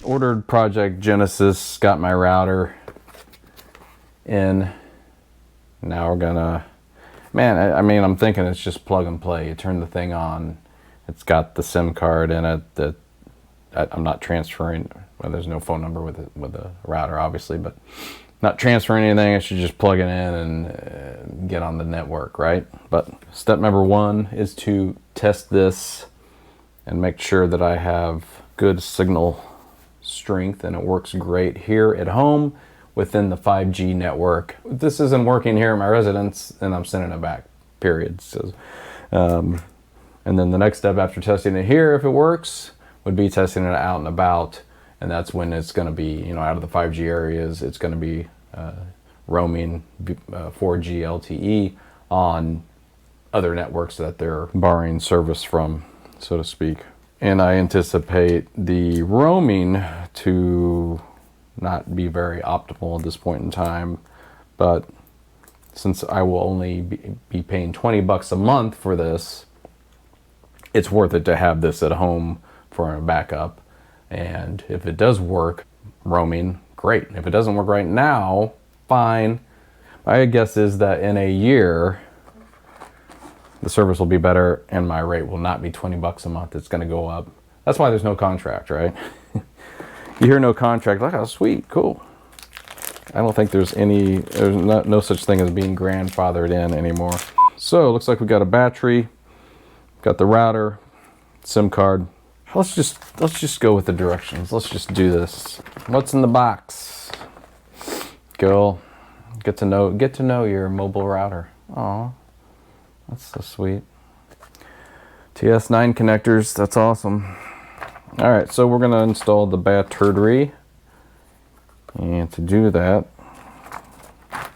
ordered Project Genesis, got my router in. Now we're gonna, man, I mean, I'm thinking it's just plug and play. You turn the thing on, it's got the SIM card in it that I'm not transferring. Well, there's no phone number with the router, obviously, but not transferring anything. I should just plug it in and get on the network, right? But step number one is to test this and make sure that I have good signal strength and it works great here at home within the 5G network. If this isn't working here at my residence, then I'm sending it back, period. So, and then the next step after testing it here, if it works, would be testing it out and about. And that's when it's going to be, you know, out of the 5G areas, it's going to be roaming 4G LTE on other networks that they're borrowing service from, so to speak. And I anticipate the roaming to not be very optimal at this point in time, but since I will only be paying 20 bucks a month for this, it's worth it to have this at home for a backup. And if it does work, roaming, great. If it doesn't work right now, fine. My guess is that in a year, the service will be better and my rate will not be 20 bucks a month. It's going to go up. That's why there's no contract, right? You hear no contract, like, oh, sweet, cool. I don't think there's no such thing as being grandfathered in anymore. So it looks like we got a battery, got the router, SIM card. Let's just go with the directions. Let's just do this. What's in the box? Girl, get to know your mobile router. Aw, that's so sweet. TS9 connectors, that's awesome. All right, so we're gonna install the battery. And to do that, how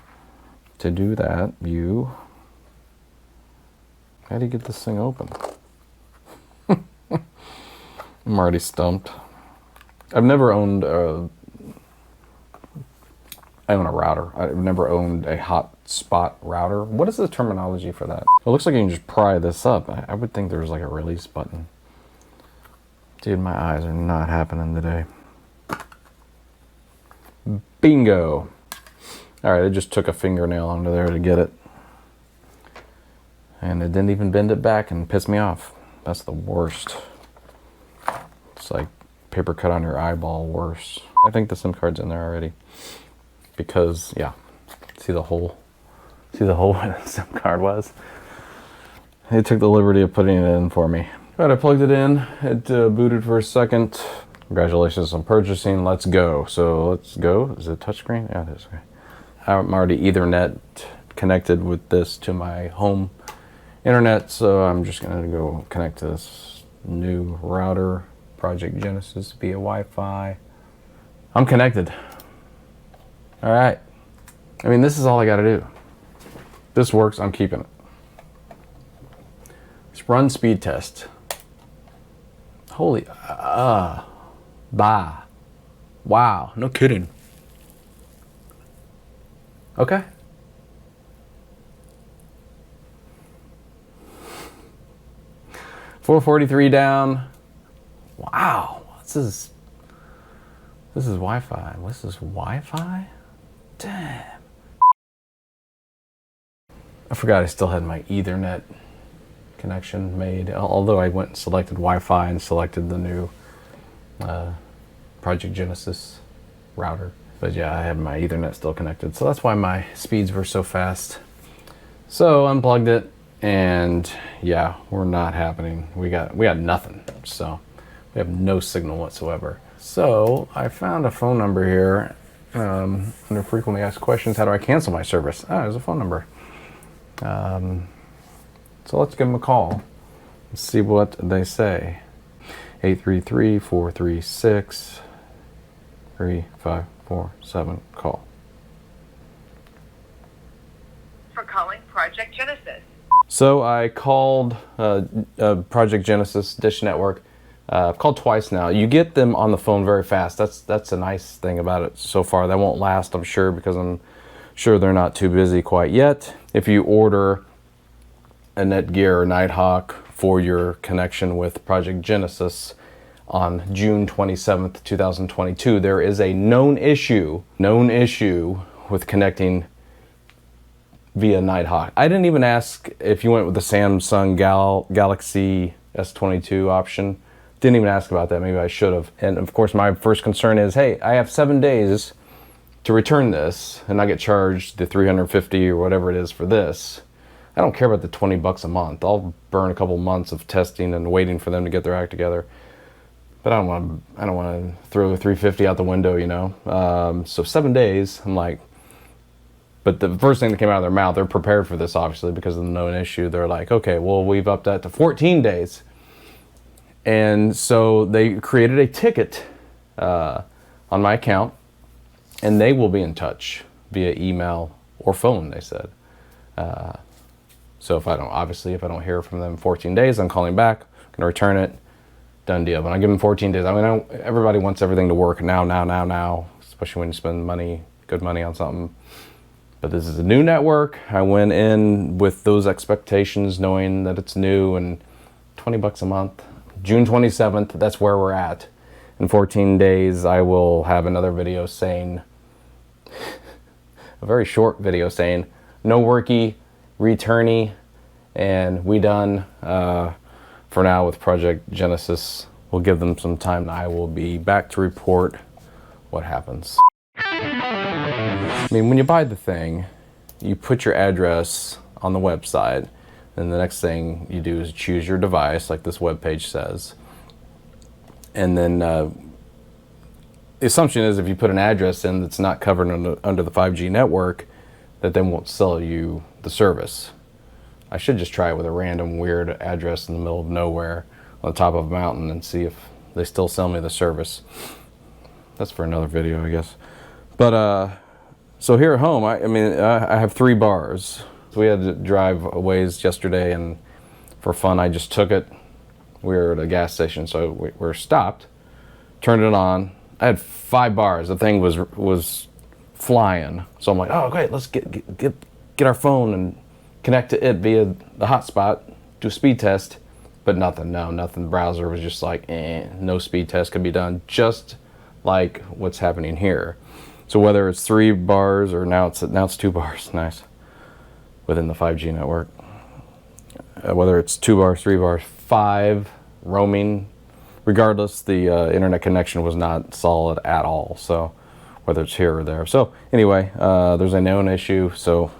do you get this thing open? I'm already stumped. I've never owned I own a router. I've never owned a hotspot router. What is the terminology for that? It looks like you can just pry this up. I would think there's like a release button. Dude, my eyes are not happening today. Bingo. All right, I just took a fingernail under there to get it. And it didn't even bend it back and piss me off. That's the worst. It's like paper cut on your eyeball worse. I think the SIM card's in there already. Because, yeah, see the hole? See the hole where the SIM card was? They took the liberty of putting it in for me. All right, I plugged it in. It booted for a second. Congratulations on purchasing. Let's go. So let's go. Is it touchscreen? Yeah, it is. Okay. I'm already Ethernet connected with this to my home internet, so I'm just gonna go connect to this new router, Project Genesis, via Wi-Fi. I'm connected. All right. I mean, this is all I gotta do. This works, I'm keeping it. Let's run speed test. Holy, wow, no kidding. Okay. $443 down. Wow, this is Wi-Fi. This is Wi-Fi? Damn. I forgot I still had my Ethernet connection made, although I went and selected Wi-Fi and selected the new Project Genesis router. But yeah, I had my Ethernet still connected, so that's why my speeds were so fast. So unplugged it, and yeah, we're not happening. We got nothing, so we have no signal whatsoever. So I found a phone number here under frequently asked questions. How do I cancel my service? Ah, there's a phone number. So let's give them a call and see what they say. 833-436-3547, call. For calling Project Genesis. So I called Project Genesis Dish Network. I've called twice now. You get them on the phone very fast. That's a nice thing about it so far. That won't last, I'm sure, because I'm sure they're not too busy quite yet. If you order a Netgear or Nighthawk for your connection with Project Genesis on June 27th, 2022. There is a known issue with connecting via Nighthawk. I didn't even ask if you went with the Samsung Galaxy S22 option. Didn't even ask about that. Maybe I should have. And of course, my first concern is, hey, I have 7 days to return this and I get charged the $350 or whatever it is for this. I don't care about the $20 a month. I'll burn a couple months of testing and waiting for them to get their act together. But I don't want to throw the $350 out the window, you know. So 7 days, I'm like. But the first thing that came out of their mouth, they're prepared for this, obviously, because of the known issue. They're like, okay, well, we've upped that to 14 days. And so they created a ticket on my account, and they will be in touch via email or phone, they said. So if I don't hear from them in 14 days, I'm calling back, I'm gonna return it, done deal. But I give them 14 days. I mean, everybody wants everything to work now, especially when you spend money, good money on something. But this is a new network. I went in with those expectations, knowing that it's new and $20 a month. June 27th, that's where we're at. In 14 days, I will have another video saying, a very short video saying, no worky, returnee, and we done for now with Project Genesis. We'll give them some time. I will be back to report what happens. I mean, when you buy the thing, you put your address on the website, and the next thing you do is choose your device, like this webpage says. And then the assumption is if you put an address in that's not covered under the 5G network, that they won't sell you the service. I should just try it with a random weird address in the middle of nowhere on the top of a mountain and see if they still sell me the service. That's for another video, I guess. But so here at home, I have 3 bars. So we had to drive a ways yesterday, and for fun, I just took it. We were at a gas station, so we were stopped, turned it on. I had 5 bars. The thing was flying. So I'm like, oh great, let's get our phone and connect to it via the hotspot, do a speed test. But nothing. The browser was just like, no speed test could be done, just like what's happening here. So whether it's 3 bars or now it's 2 bars, nice, within the 5G network. Whether it's 2 bars, 3 bars, 5 roaming, regardless, the internet connection was not solid at all. So whether it's here or there. So anyway, there's a known issue. So